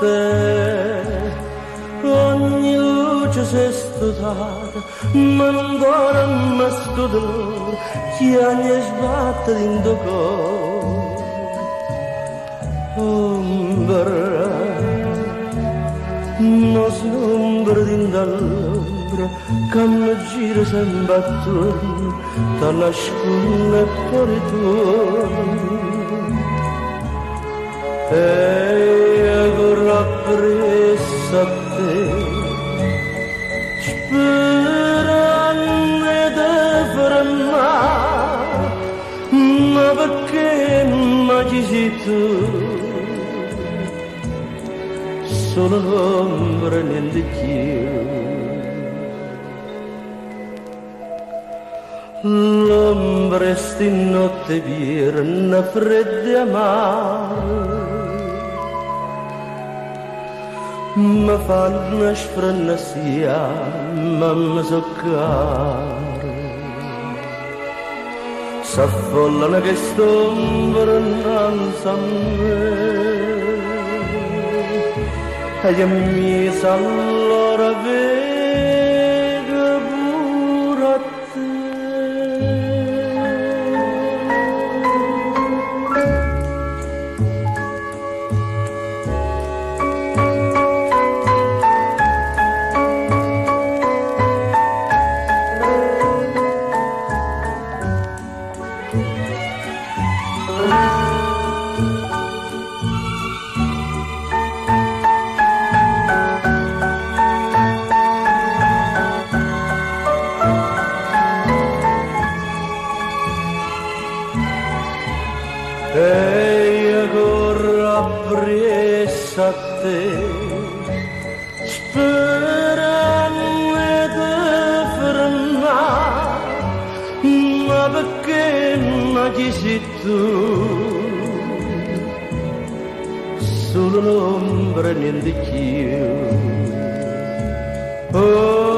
notte ogni luce si è stutata, ma non vuole mai sto dolore che ogni sbatte in tuo cuore. Ombra, non si ombra dall'ombra, che mi gira sempre attorno, ti nasconde e poi tu. E corro presso a te, sperando di fermare, ma perché non ci sei tu? Solo l'ombra, niente più. L'ombra sti notte virna fredda e amara, mi fanno sfrennasia, ma mi soccare. S'affollano quest'ombra innanzi a me, e io mi sa allora vedo pure a te. E io corro appresso a te, sperando di fermare, ma perché non ci sei tu? Solo l'ombra, niente più. Oh,